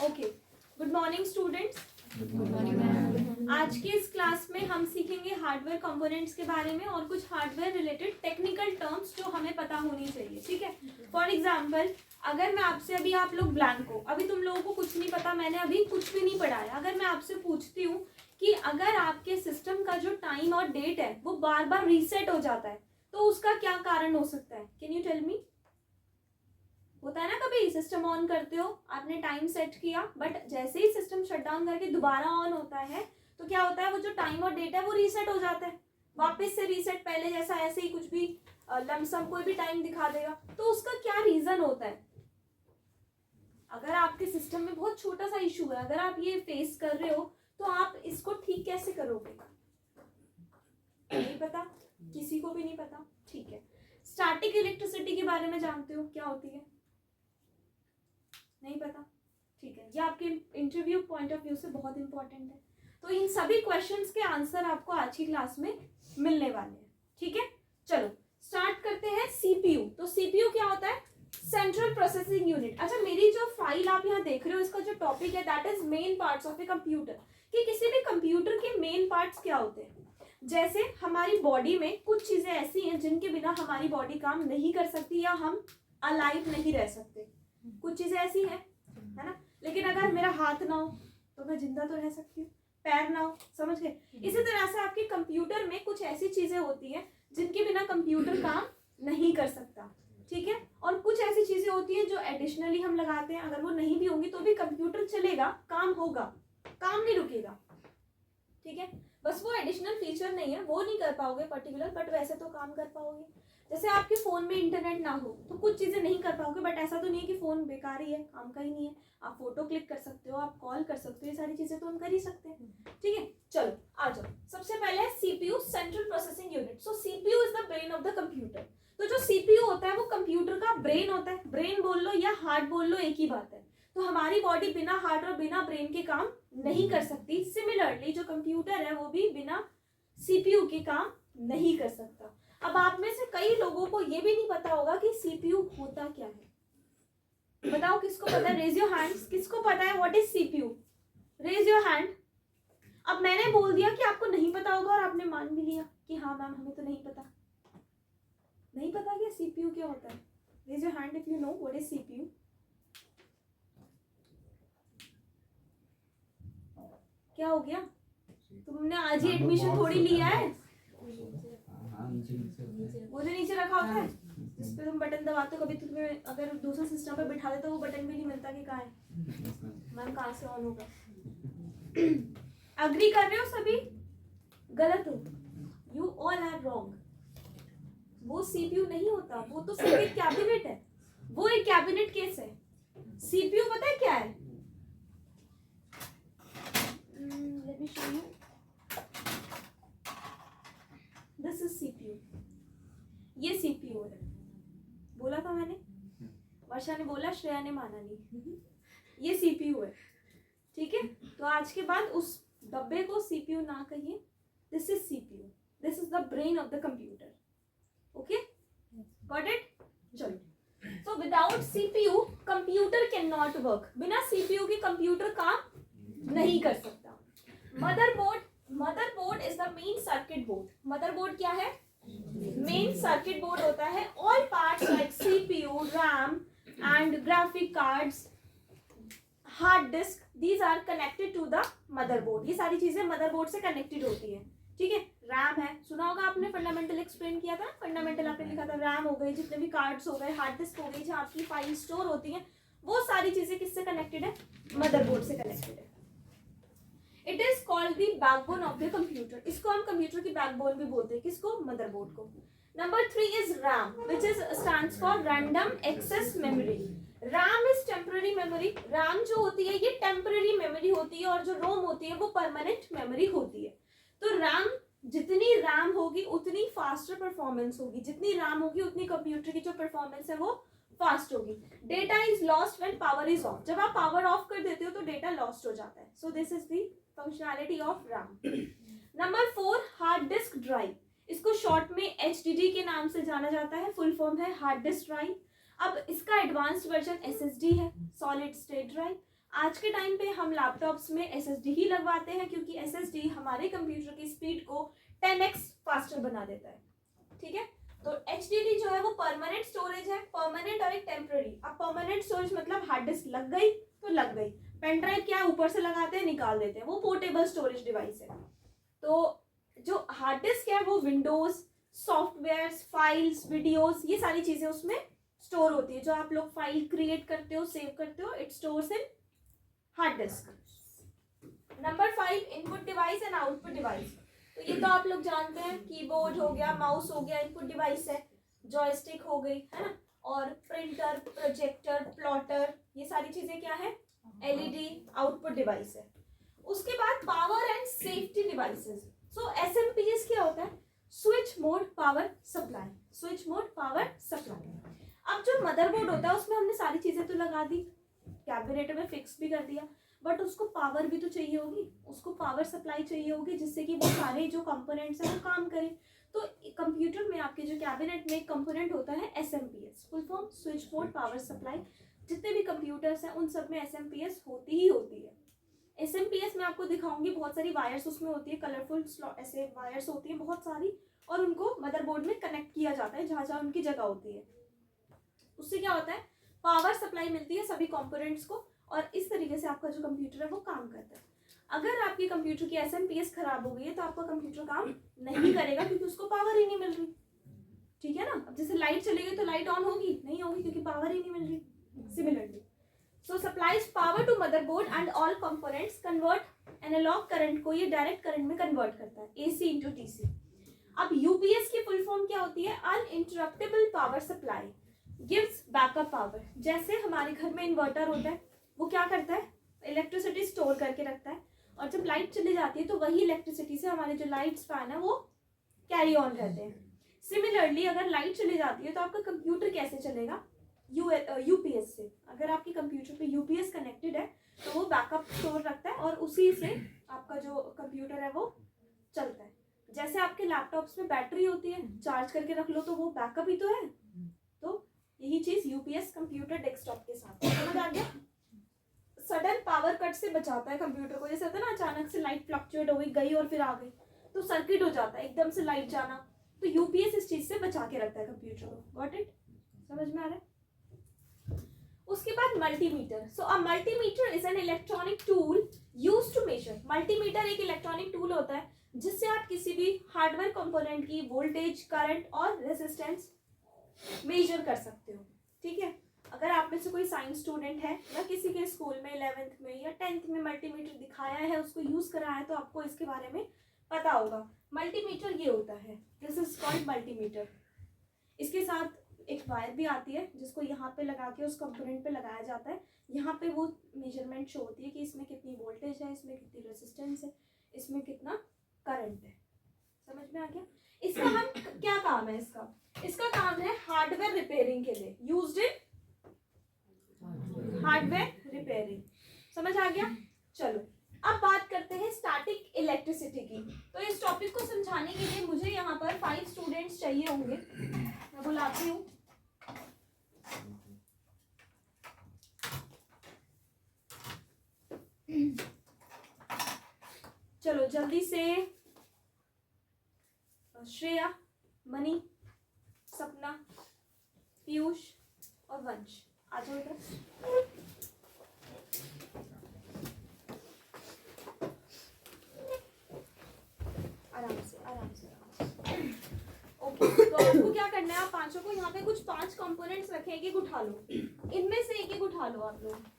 Okay, good morning students. Good morning ma'am. आज के इस क्लास में हम सीखेंगे हार्डवेयर कंपोनेंट्स के बारे में और कुछ हार्डवेयर रिलेटेड टेक्निकल टर्म्स जो हमें पता होनी चाहिए, ठीक है। फॉर एग्जांपल, अगर मैं आपसे अभी, आप लोग ब्लैंक हो, अभी तुम लोगों को कुछ नहीं पता, मैंने अभी कुछ भी नहीं पढ़ाया, अगर मैं आपसे पूछती हूँ कि अगर आपके सिस्टम का जो टाइम और डेट है वो बार बार रीसेट हो जाता है तो उसका क्या कारण हो सकता है? Can you tell me? होता है ना, कभी सिस्टम ऑन करते हो, आपने टाइम सेट किया, बट जैसे ही सिस्टम शट डाउन करके दोबारा ऑन होता है तो क्या होता है, वो जो टाइम और डेट है वो रीसेट हो जाता है, वापस से रीसेट, पहले जैसा ऐसे ही कुछ भी लमसम कोई भी टाइम दिखा देगा। तो उसका क्या रीजन होता है? अगर आपके सिस्टम में बहुत छोटा सा इशू है, अगर आप ये फेस कर रहे हो तो आप इसको ठीक कैसे करोगे? नहीं पता, किसी को भी नहीं पता, ठीक है। स्टैटिक इलेक्ट्रिसिटी के बारे में जानते हो, क्या होती है? नहीं पता, ठीक है। ये आपके इंटरव्यू पॉइंट ऑफ व्यू से बहुत इंपॉर्टेंट है। तो इन सभी क्वेश्चंस के आंसर आपको आज की क्लास में मिलने वाले हैं, ठीक है। चलो स्टार्ट करते हैं। सीपीयू, तो सीपीयू क्या होता है? Central processing unit. अच्छा, मेरी जो फाइल आप यहाँ देख रहे हो, इसका जो टॉपिक है that is main parts of a computer, कि किसी भी कंप्यूटर के मेन पार्ट्स क्या होते हैं। जैसे हमारी बॉडी में कुछ चीजें ऐसी हैं जिनके बिना हमारी बॉडी काम नहीं कर सकती या हम अलाइव नहीं रह सकते, कुछ चीजें ऐसी है ना। लेकिन अगर मेरा हाथ ना हो तो मैं जिंदा तो रह सकती हूँ, पैर ना हो, समझ गए। इसी तरह से आपके कंप्यूटर में कुछ ऐसी चीजें होती हैं जिनके बिना कंप्यूटर काम नहीं कर सकता, ठीक है। और कुछ ऐसी चीजें होती हैं जो एडिशनली हम लगाते हैं, अगर वो नहीं भी होंगी तो भी कंप्यूटर चलेगा, काम होगा, काम नहीं रुकेगा, ठीक है। बस वो एडिशनल फीचर नहीं है, वो नहीं कर पाओगे पर्टिकुलर, बट वैसे तो काम कर पाओगे। जैसे आपके फोन में इंटरनेट ना हो तो कुछ चीजें नहीं कर पाओगे, बट ऐसा तो नहीं है कि फोन बेकार ही है, काम का ही नहीं है। आप फोटो क्लिक कर सकते हो, आप कॉल कर सकते हो, ये सारी चीजें तो हम कर ही सकते हैं, ठीक है। चलो आ जाओ। सबसे पहले CPU, central processing unit. So CPU is the brain of the computer. तो जो सीपीयू होता है वो कंप्यूटर का ब्रेन होता है। ब्रेन बोल लो या हार्ट बोल लो, एक ही बात है। तो हमारी बॉडी बिना हार्ट और बिना ब्रेन के काम नहीं कर सकती। सिमिलरली जो कंप्यूटर है वो भी बिना सीपीयू के काम नहीं कर सकता। अब आप में से कई लोगों को ये भी नहीं पता होगा कि सीपीयू होता क्या है। बताओ किसको पता है? Raise your hands. किसको पता है what is CPU? Raise your hand. अब मैंने बोल दिया कि आपको नहीं पता होगा और आपने मान भी लिया कि हाँ मैम हमें तो नहीं पता। नहीं पता क्या सीपीयू क्या होता है? Raise your hand if you know what is CPU. क्या हो गया? तुमने आज ही एडमिशन थोड़ी लिया है। वो जो नीचे रखा होता है जिस पे तुम बटन दबाते हो, कभी तुम्हें अगर दूसरे सिस्टम पे बिठा दे तो वो बटन भी नहीं मिलता कि कहाँ है, मैम कहाँ से ऑन होगा। अग्री कर रहे हो सभी? गलत हो, यू ऑल आर रॉन्ग। वो सीपीयू नहीं होता, वो तो सिर्फ एक कैबिनेट है, वो एक कैबिनेट केस है। सीपीयू पता है क्या है? Let me show you. This is CPU. ये सीपीयू है, बोला था मैंने, वर्षा ने बोला, श्रेया ने माना नहीं। ये सीपीयू है, ठीक है। तो आज के बाद उस डब्बे को सीपीयू ना कहिए, this is CPU, this is the brain of the computer. Okay, got it? चलो, so without CPU computer can not work. बिना सीपीयू के कंप्यूटर काम नहीं कर सकता। Motherboard, motherboard is the main circuit board. Motherboard क्या है? मेन सर्किट बोर्ड होता है। All parts like CPU, RAM and graphic cards, hard disk, these are connected to the motherboard. ये सारी चीजें मदरबोर्ड से कनेक्टेड होती है, ठीक है। रैम है, सुना होगा आपने, फंडामेंटल एक्सप्लेन किया था। फंडामेंटल आपने लिखा था, रैम हो गई, जितने भी कार्ड्स हो गए, हार्ड डिस्क हो गई, जहाँ आपकी फाइल स्टोर होती है, वो सारी चीजें किससे कनेक्टेड है? मदरबोर्ड से कनेक्टेड है। It is called the backbone of the computer. इसको हम कंप्यूटर की बैकबोन भी बोलते हैं, किसको? मदरबोर्ड को। Number 3 is RAM, which is stands for random access memory. RAM is temporary memory. RAM जो होती है ये टेम्पररी मेमोरी होती है और जो रोम होती है वो परमानेंट मेमोरी होती है। तो रैम, जितनी रैम होगी उतनी फास्टर परफॉर्मेंस होगी, जितनी रैम होगी उतनी कंप्यूटर की जो परफॉर्मेंस है वो फास्ट होगी। Data is lost when power is of. जब आप पावर ऑफ कर देते हो तो डेटा लॉस्ट हो जाता है। So this is the functionality of RAM. Number 4, hard disk drive. इसको शॉर्ट में HDD के नाम से जाना जाता है, फुल फॉर्म है हार्ड डिस्क ड्राइव। अब इसका एडवांस्ड वर्जन SSD है, सॉलिड स्टेट ड्राइव। आज के टाइम पे हम लैपटॉप्स में SSD ही लगवाते हैं, क्योंकि SSD हमारे कंप्यूटर की स्पीड को 10x फास्टर बना देता है, ठीक है। तो HDD जो है वो परमानेंट स्टोरेज है, परमानेंट और एक टेम्पररी। अब परमानेंट स्टोरेज मतलब हार्ड डिस्क लग गई तो लग गई, पेन ड्राइव क्या ऊपर से लगाते हैं निकाल देते हैं, वो पोर्टेबल स्टोरेज डिवाइस है। तो जो हार्ड डिस्क है वो विंडोज, सॉफ्टवेयर्स, फाइल्स, वीडियोस, ये सारी चीजें उसमें स्टोर होती है। जो आप लोग फाइल क्रिएट करते हो, सेव करते हो, it stores in hard disk. Number 5, input device and output device. तो ये तो आप लोग जानते हैं, कीबोर्ड हो गया, माउस हो गया, इनपुट डिवाइस है, जॉयस्टिक हो गई, है ना, और प्रिंटर, प्रोजेक्टर, प्लॉटर, ये सारी चीजें क्या है, LED आउटपुट डिवाइस है। उसके बाद power and safety devices. So SMPS क्या होता है, switch mode power supply, switch mode power supply. अब जो मदरबोर्ड होता है उसमें हमने सारी चीजें तो लगा दी, कैबिनेट में फिक्स भी कर दिया, बट उसको पावर भी तो चाहिए होगी, उसको पावर सप्लाई चाहिए होगी, जिससे कि वो सारे जो कंपोनेंट्स हैं वो काम करें। तो कंप्यूटर में आपके जो कैबिनेट में एक कंपोनेंट होता है SMPS, full form switch mode power supply. जितने भी कंप्यूटर्स हैं उन सब में SMPS होती ही होती है। SMPS में आपको दिखाऊंगी, बहुत सारी वायर्स उसमें होती है, कलरफुल ऐसे वायर्स होती है बहुत सारी, और उनको मदरबोर्ड में कनेक्ट किया जाता है जहाँ जहाँ उनकी जगह होती है। उससे क्या होता है, पावर सप्लाई मिलती है सभी कंपोनेंट्स को, और इस तरीके से आपका जो कंप्यूटर है वो काम करता है। अगर आपके कंप्यूटर की SMPS खराब हो गई है तो आपका कंप्यूटर काम नहीं करेगा, क्योंकि उसको पावर ही नहीं मिल रही, ठीक है ना। अब जैसे लाइट चली गई तो लाइट ऑन होगी नहीं होगी, क्योंकि पावर ही नहीं मिल रही। Similarly so supplies power to motherboard and all components, convert analog current को ये डायरेक्ट करंट में कन्वर्ट करता है, AC इंटू DC। अब UPS की फुल फॉर्म क्या होती है, uninterruptible power supply gives backup power. जैसे हमारे घर में इन्वर्टर होता है, वो क्या करता है, इलेक्ट्रिसिटी स्टोर करके रखता है, और जब लाइट चली जाती है तो वही इलेक्ट्रिसिटी से हमारे जो लाइट्स फैन है वो कैरी ऑन रहते हैं। सिमिलरली अगर लाइट चली जाती है तो आपका कंप्यूटर कैसे चलेगा, UPS से। अगर आपके कंप्यूटर पे UPS कनेक्टेड है तो वो बैकअप स्टोर रखता है, और उसी से आपका जो कंप्यूटर है वो चलता है। जैसे आपके लैपटॉप्स में बैटरी होती है, चार्ज करके रख लो तो वो बैकअप ही तो है। तो यही चीज UPS कंप्यूटर डेस्कटॉप के साथ, समझ आ गया। सडन पावर कट से बचाता है कंप्यूटर को, जैसे होता है ना, अचानक से लाइट फ्लक्चुएट हो गई और फिर आ गई तो सर्किट हो जाता है, एकदम से लाइट जाना, तो UPS इस चीज से बचा के रखता है कंप्यूटर को। गॉट इट, समझ में आ रहा है। उसके बाद multimeter. So a multimeter is an electronic tool used to measure. Multimeter एक इलेक्ट्रॉनिक टूल होता है जिससे आप किसी भी हार्डवेयर कंपोनेंट की वोल्टेज, करंट और रेजिस्टेंस मेजर कर सकते हो, ठीक है। अगर आप में से कोई साइंस स्टूडेंट है या किसी के स्कूल में 11th में या 10th में मल्टीमीटर दिखाया है, उसको यूज कराया है, तो आपको इसके बारे में पता होगा। मल्टीमीटर ये होता है, दिस इज कॉल्ड मल्टीमीटर। इसके साथ एक वायर भी आती है जिसको यहाँ पे लगा के उस कंपोनेंट पे लगाया जाता है। यहाँ पे वो मेजरमेंट शो होती है कि इसमें कितनी वोल्टेज है, इसमें कितनी रेजिस्टेंस है, इसमें कितना करंट है। समझ में आ गया। इसका हम क्या काम है, इसका काम है हार्डवेयर रिपेयरिंग के लिए, यूज्ड इन हार्डवेयर रिपेयरिंग। समझ आ गया। चलो अब बात करते हैं स्टैटिक इलेक्ट्रिसिटी की। तो इस टॉपिक को समझाने के लिए मुझे यहाँ पर 5 स्टूडेंट्स चाहिए होंगे, मैं बुलाती हूँ। चलो जल्दी से, श्रेया, मनी, सपना, पीयूष और वंश आ जाओ इधर। आराम से आराम से। ओके, तो आपको क्या करना है, आप पांचों को यहाँ पे कुछ 5 कंपोनेंट्स रखे, एक एक उठा लो, इनमें से एक एक उठा लो आप लोग।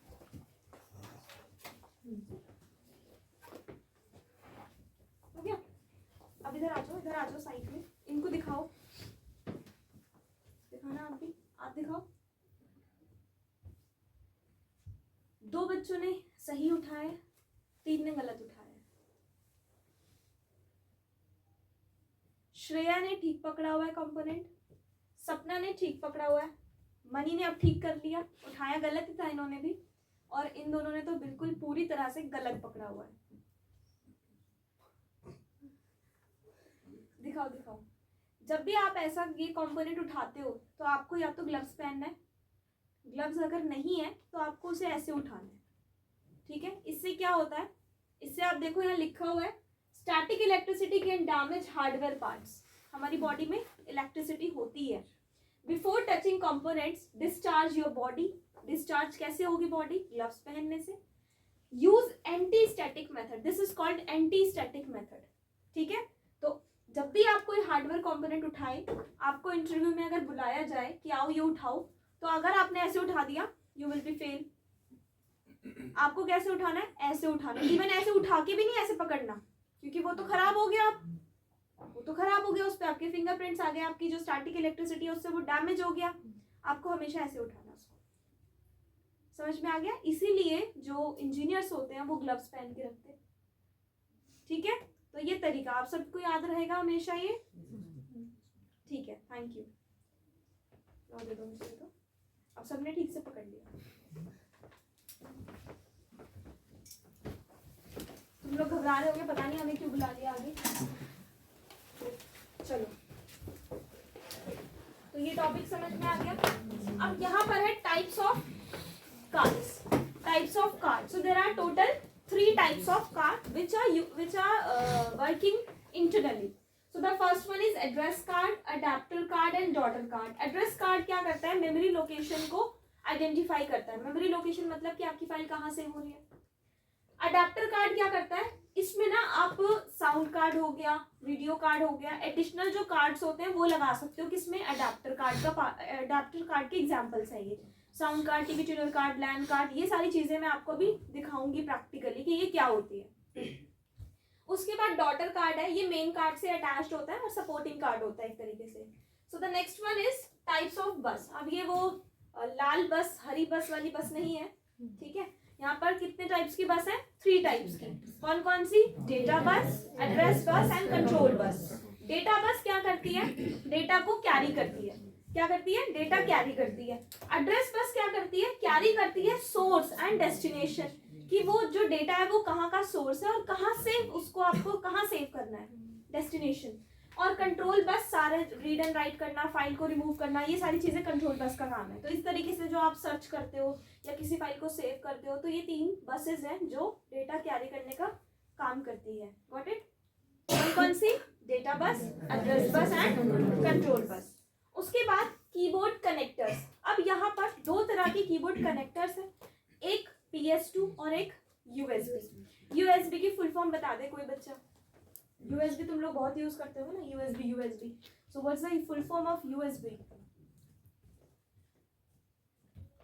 हो गया। अब इधर आ जाओ साइड में, इनको दिखाओ, दिखाना आप दिखाओ। 2 बच्चों ने सही उठाया, 3 ने गलत उठाया। श्रेया ने ठीक पकड़ा हुआ है कंपोनेंट, सपना ने ठीक पकड़ा हुआ है, मनी ने अब ठीक कर लिया, उठाया गलत ही था इन्होंने भी, और इन दोनों ने तो बिल्कुल पूरी तरह से गलत पकड़ा हुआ है। दिखाओ। जब भी आप ऐसा ये कंपोनेंट उठाते हो तो आपको या तो ग्लव्स पहनना है, ग्लव्स अगर नहीं है तो आपको उसे ऐसे उठाना है, ठीक है, इससे क्या होता है, इससे आप देखो यहाँ लिखा हुआ है static electricity can damage hardware parts. हमारी बॉडी में इलेक्ट्रिसिटी होती है। Before touching components discharge your body. Discharge कैसे होगी बॉडी? ग्लव्स पहनने से। Use anti static method, this is called anti static method. ठीक है, तो जब भी आप कोई हार्डवेयर कंपोनेंट उठाए, आपको इंटरव्यू में अगर बुलाया जाए कि आओ ये उठाओ, तो अगर आपने ऐसे उठा दिया यू विल बी फेल। आपको कैसे उठाना है? ऐसे उठाना है। इवन ऐसे उठा के भी नहीं ऐसे पकड़ना, क्योंकि वो तो खराब हो गया, वो तो खराब हो गया, उस पर आपके फिंगरप्रिंट्स आ गए, आपकी जो स्टैटिक इलेक्ट्रिसिटी है उससे वो डैमेज हो गया। आपको हमेशा ऐसे उठाना उसको। समझ में आ गया? इसीलिए जो इंजीनियर्स होते हैं वो ग्लव्स पहन के रखते हैं। ठीक है, तो ये तरीका आप सबको याद रहेगा हमेशा ये। ठीक है, थैंक यू। दे दो मुझे तो, अब सबने ठीक से पकड़ लिया। तुम लोग घबरा रहे होंगे, पता नहीं हमें क्यों बुला लिया आगे। चलो, तो ये टॉपिक समझ में आ गया। अब यहाँ पर है types of cards. Types of card, so there are total 3 types of card which are working internally. So the first one is address card, adapter card and daughter card. Address card क्या करता है? Memory location को identify करता है। Memory location मतलब कि आपकी file कहाँ सेव हो रही है। अडेप्टर कार्ड क्या करता है? इसमें ना आप साउंड कार्ड हो गया, वीडियो कार्ड हो गया, एडिशनल जो कार्ड्स होते हैं वो लगा सकते हो। किसमें? अडेप्टर कार्ड का। अडेप्टर कार्ड के एग्जांपल्स है ये, sound card, TV tuner card, LAN card, ये सारी चीजें मैं आपको भी दिखाऊंगी प्रैक्टिकली कि ये क्या होती है। उसके बाद डॉटर कार्ड है, ये मेन कार्ड से अटैच्ड होता है और सपोर्टिंग कार्ड होता है एक तरीके से। So the next one is types of बस। अब ये वो लाल बस, हरी बस वाली बस नहीं है, ठीक है। यहाँ पर कितने टाइप्स की बस है? 3 टाइप्स की। कौन कौन सी? Data bus, address bus and control bus. Data bus क्या करती है? डेटा को कैरी करती है। क्या करती है? डेटा कैरी करती है। एड्रेस बस क्या करती है? कैरी करती है सोर्स एंड डेस्टिनेशन, कि वो जो डेटा है वो कहाँ का सोर्स है और कहाँ से उसको आपको कहाँ सेव करना है, डेस्टिनेशन। और कंट्रोल बस सारे रीड एंड राइट करना, फाइल को रिमूव करना, ये सारी चीजें कंट्रोल बस का काम है। तो इस तरीके से जो आप सर्च करते हो या किसी फाइल को सेव करते हो, तो ये 3 बसेस हैं जो डेटा कैरी करने का काम करती है। Got it? कौन कौन सी? Data bus, address bus and control bus. उसके बाद कीबोर्ड कनेक्टर्स। अब यहाँ पर 2 तरह के कीबोर्ड कनेक्टर्स हैं, एक PS2 और एक USB। USB की फुल फॉर्म बता दे कोई बच्चा। USB तुम लोग बहुत यूज करते हो ना, USB। So what's the full form of USB?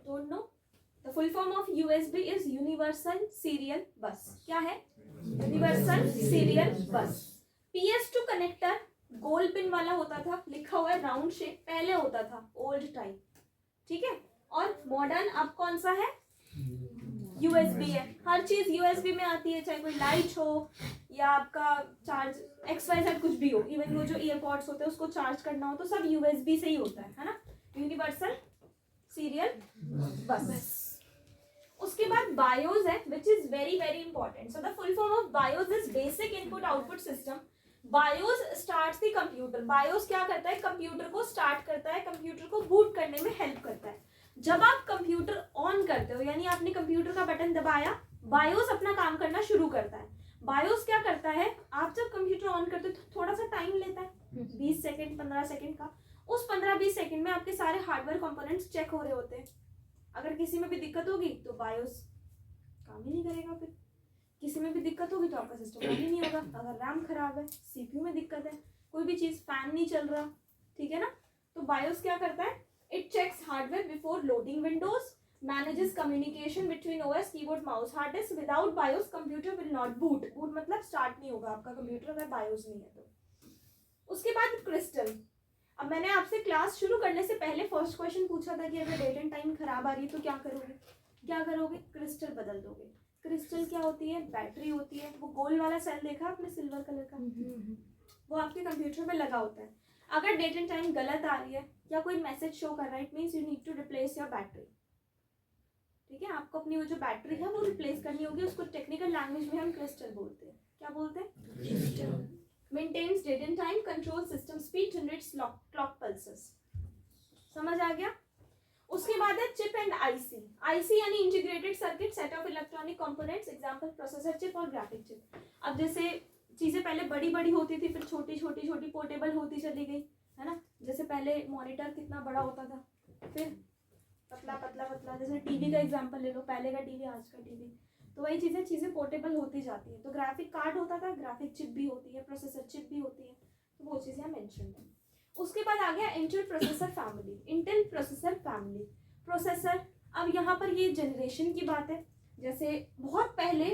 Don't know? The full form of USB is universal serial बस। क्या है? यूनिवर्सल सीरियल बस। PS2 कनेक्टर गोल पिन वाला होता था, लिखा हुआ है राउंड शेप, पहले होता था ओल्ड टाइप, ठीक है। और मॉडर्न अब कौन सा है? USB है। हर चीज USB में आती है, चाहे कोई लाइट हो या आपका चार्ज XYZ कुछ भी हो, इवन वो जो ईयरपॉड्स होते हैं उसको चार्ज करना हो तो सब USB से ही होता है ना। यूनिवर्सल सीरियल बस। उसके बाद बायोस है, which is very very important. So the full form of BIOS is basic input output system. BIOS starts the computer. BIOS क्या करता है? कंप्यूटर को स्टार्ट करता है, कंप्यूटर को बूट करने में हेल्प करता है। जब आप कंप्यूटर ऑन करते हो, यानी आपने कंप्यूटर का बटन दबाया, बायोस अपना काम करना शुरू करता है। बायोस क्या करता है? आप जब कंप्यूटर ऑन करते हो तो थोड़ा सा टाइम लेता है, 20 सेकेंड 15 सेकेंड का। उस 15-20 सेकेंड में आपके सारे हार्डवेयर कंपोनेंट्स चेक हो रहे होते हैं। अगर किसी में भी दिक्कत होगी तो बायोस काम ही नहीं करेगा, फिर किसी में भी दिक्कत होगी तो आपका सिस्टम काम ही नहीं होगा। अगर रैम खराब है, CPU में दिक्कत है, कोई भी चीज, फैन नहीं चल रहा, ठीक है ना, तो बायोस क्या करता है? It checks hardware before loading Windows, manages communication between OS, keyboard, mouse, hard disk. Without BIOS computer will not boot. Boot मतलब स्टार्ट नहीं होगा आपका कंप्यूटर अगर बायोस नहीं है तो। उसके बाद क्रिस्टल। अब मैंने आपसे क्लास शुरू करने से पहले फर्स्ट क्वेश्चन पूछा था कि अगर डेट एंड टाइम खराब आ रही है तो क्या करोगे? क्या करोगे? क्रिस्टल बदल दोगे। क्रिस्टल क्या होती है? बैटरी होती है। वो गोल वाला सेल देखा आपने सिल्वर कलर का, वो आपके कंप्यूटर में लगा होता है। अगर डेट एंड टाइम गलत आ रही है या कोई मैसेज शो कर रहा है, it means you need to replace your battery, ठीक है। आपको अपनी वो जो बैटरी है वो रिप्लेस करनी होगी। उसको टेक्निकल लैंग्वेज में हम क्रिस्टल बोलते हैं। क्या बोलते हैं? Maintains date and time, control system speed, generates clock pulses. समझ आ गया? उसके बाद है चिप एंड आईसी। आईसी यानी integrated circuit, set of electronic components, example processor chip और ग्राफिक चिप। अब जैसे चीजें पहले बड़ी बड़ी होती थी, फिर छोटी छोटी छोटी पोर्टेबल होती चली गई, है ना। जैसे पहले मॉनिटर कितना बड़ा होता था, फिर पतला पतला पतला, जैसे टीवी का एग्जांपल ले लो, पहले का टीवी आज का टीवी, तो वही चीजें पोर्टेबल होती जाती है। तो ग्राफिक कार्ड होता था, ग्राफिक चिप भी होती है, प्रोसेसर चिप भी होती है, तो वो चीजें मेंशन है। उसके बाद आ गया Intel processor family. Intel processor family processor, अब यहाँ पर ये जनरेशन की बात है। जैसे बहुत पहले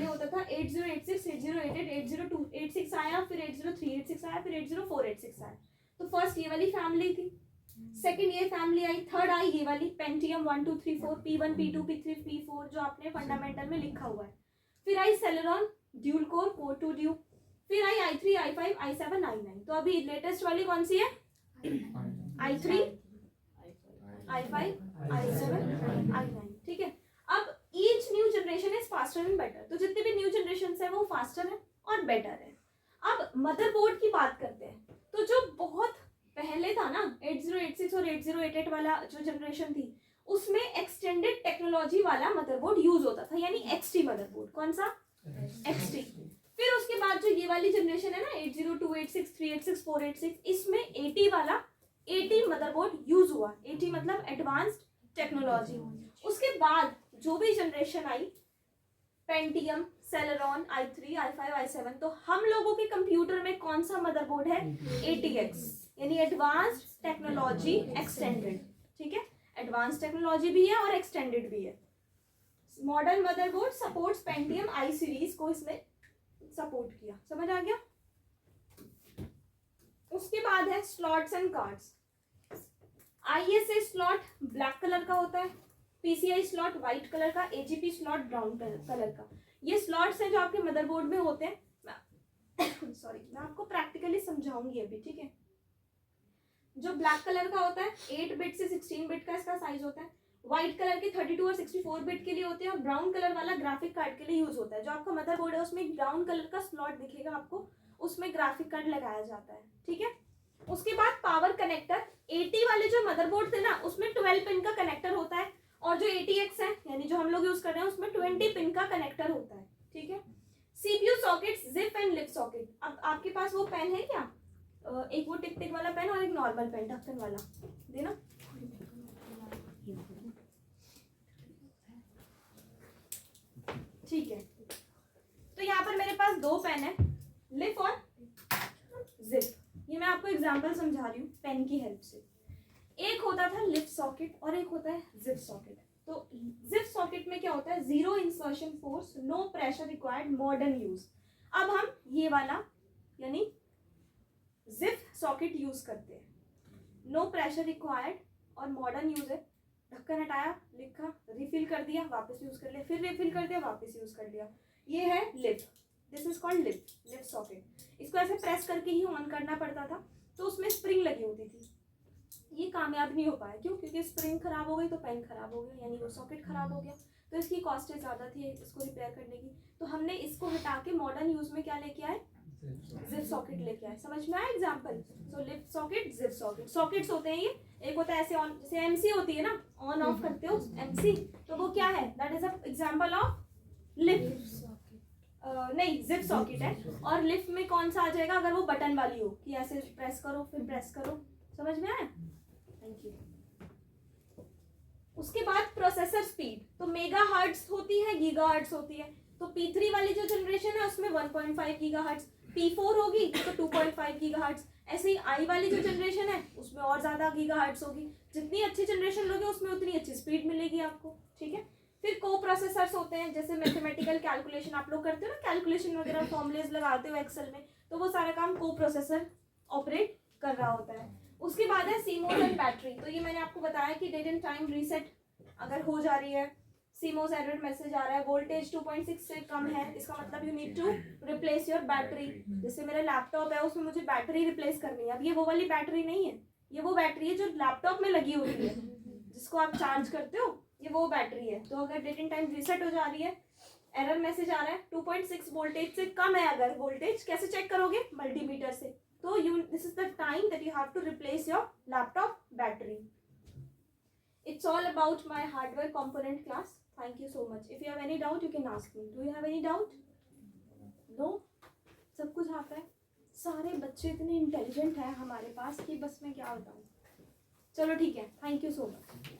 होता था 8086, 8088, 8086 आया, फिर 8038 आया, फिर 80486 आया। तो फर्स्ट ये वाली फैमिली थी, सेकंड ये फैमिली आई, थर्ड आई ये वाली Pentium 1 2 3 4 P1 P2 P3 P4 जो आपने फंडामेंटल में लिखा हुआ है। फिर आई Celeron dual core, core two duo, फिर आई i3 i5 i7 i9। तो अभी लेटेस्ट वाली कौन सी है? i3 i5 i7 i9, ठीक है। अब each new generation is faster and better, तो जितने भी न्यू जनरेशन है वो फास्टर है और बेटर है। अब मदरबोर्ड की बात करते हैं, तो जो बहुत पहले था ना 8086 और 8088 वाला जो जनरेशन थी, उसमें एक्सटेंडेड टेक्नोलॉजी वाला मदरबोर्ड यूज होता था, यानी एक्सटी मदरबोर्ड। कौन सा? एक्सटी। फिर उसके बाद जो ये वाली जनरेशन है ना 80286 386 486, इसमें 80 वाला 80 मदरबोर्ड यूज हुआ। 80 मतलब एडवांस्ड टेक्नोलॉजी। उसके बाद जो भी जनरेशन आई, Pentium, Celeron, i3 i5 i7, तो हम लोगों के कंप्यूटर में कौन सा मदरबोर्ड है? ATX, यानी एडवांस्ड टेक्नोलॉजी एक्सटेंडेड, ठीक है। एडवांस्ड टेक्नोलॉजी भी है और एक्सटेंडेड भी है। मॉडर्न मदरबोर्ड सपोर्ट्स पेंटियम आई सीरीज को इसमें सपोर्ट किया, समझ आ गया। उसके बाद है slots and cards. ISA slot black colour का होता है, PCI स्लॉट व्हाइट कलर का, AGP स्लॉट ब्राउन कलर का। ये स्लॉट्स हैं जो आपके मदरबोर्ड में होते हैं। सॉरी, मैं आपको प्रैक्टिकली समझाऊंगी अभी, ठीक है। जो ब्लैक कलर का होता है 8 बिट से 16 बिट का इसका साइज होता है, व्हाइट कलर के 32 और 64 बिट के लिए होते हैं, और ब्राउन कलर वाला ग्राफिक कार्ड के लिए यूज होता है। जो आपका मदरबोर्ड है उसमें ब्राउन कलर का स्लॉट दिखेगा आपको, उसमें ग्राफिक कार्ड लगाया जाता है, ठीक है। उसके बाद पावर कनेक्टर। 80 वाले जो मदरबोर्ड थे ना उसमें 12 पिन का कनेक्टर होता है, और जो ATX है यानी जो हम लोग यूज कर रहे हैं उसमें 20 पिन का कनेक्टर होता है, ठीक है। CPU sockets, zip and lip socket. अब आपके पास वो पेन है क्या? एक वो टिक टिक वाला पेन और एक नॉर्मल पेन ढक्कन वाला, देना। ठीक है, तो यहाँ पर मेरे पास दो पेन है, लिप और जिप। ये मैं आपको एग्जांपल समझा रही हूँ पेन की हेल्प से। एक होता था लिप सॉकेट और एक होता है जिप सॉकेट। तो जिप सॉकेट में क्या होता है? Zero insertion force, no pressure required, modern use. अब हम ये वाला यानी जिप सॉकेट यूज करते हैं, नो प्रेशर रिक्वायर्ड और मॉडर्न यूज है। ढक्कन हटाया, लिखा, रिफिल कर दिया, वापस यूज कर लिया, फिर रिफिल कर दिया, वापस यूज कर लिया। ये है lip, this is called lip socket. इसको ऐसे प्रेस करके ही ऑन करना पड़ता था, तो उसमें स्प्रिंग लगी होती थी। ये कामयाब नहीं हो पाया, क्यों? क्योंकि स्प्रिंग खराब हो गई तो पेन खराब हो गया, यानी वो सॉकेट खराब हो गया, तो इसकी कॉस्ट ज़्यादा थी इसको रिपेयर करने की। तो हमने इसको हटा के मॉडर्न यूज में क्या लेके आए? जिप सॉकेट लेके आए। समझ में आया एग्जांपल? सो लिप सॉकेट, जिप सॉकेट। सॉकेट्स होते हैं ये, एक होता है ऐसे ऑन, जैसे MC होती है ना, ऑन ऑफ करते हो MC, तो वो क्या है? That is a example of lip. नहीं, जिप सॉकेट है। और लिप में कौन सा आ जाएगा? अगर वो बटन वाली हो कि ऐसे प्रेस करो फिर प्रेस करो। समझ में आया? Thank you. उसके बाद प्रोसेसर स्पीड, तो मेगाहर्ट्ज होती है, गीगाहर्ट्ज होती है। तो P3 वाली जो जनरेशन है उसमें 1.5 गीगाहर्ट्ज, P4 होगी तो 2.5 गीगाहर्ट्ज। ऐसे ही I वाली जो जनरेशन है उसमें और ज्यादा गीगाहर्ट्ज होगी। जितनी अच्छी जनरेशन लोगे उसमें उतनी अच्छी स्पीड मिलेगी आपको, ठीक है। फिर को प्रोसेसर्स होते हैं, जैसे मैथमेटिकल कैलकुलेशन आप लोग करते हो ना, कैलकुलेशन वगैरह फॉर्मुलेज लगाते हो एक्सेल में, तो वो सारा काम को प्रोसेसर ऑपरेट कर रहा होता है। उसके बाद है सीमोस एंड बैटरी। तो ये मैंने आपको बताया कि डेट एंड टाइम रीसेट अगर हो जा रही है, सीमोस एरर मैसेज आ रहा है, वोल्टेज 2.6 से कम है, इसका मतलब you need to replace your battery. जैसे मेरा लैपटॉप है उसमें मुझे बैटरी रिप्लेस करनी है। अब ये वो वाली बैटरी नहीं है, ये वो बैटरी है जो लैपटॉप में लगी होती है, जिसको आप चार्ज करते हो, ये वो बैटरी है। तो अगर डेट एंड टाइम रीसेट हो जा रही है, एरर मैसेज आ रहा है, 2.6 वोल्टेज से कम है, अगर वोल्टेज कैसे चेक करोगे? मल्टीमीटर से। तो this is the time that you have to replace your laptop battery. it's all about my hardware component class. Thank you so much. If you have any doubt, you can ask me. Do you have any doubt? No? सब कुछ आता है. सारे बच्चे इतने intelligent हैं हमारे पास कि बस मैं क्या बताऊँ. चलो ठीक है. Thank you so much.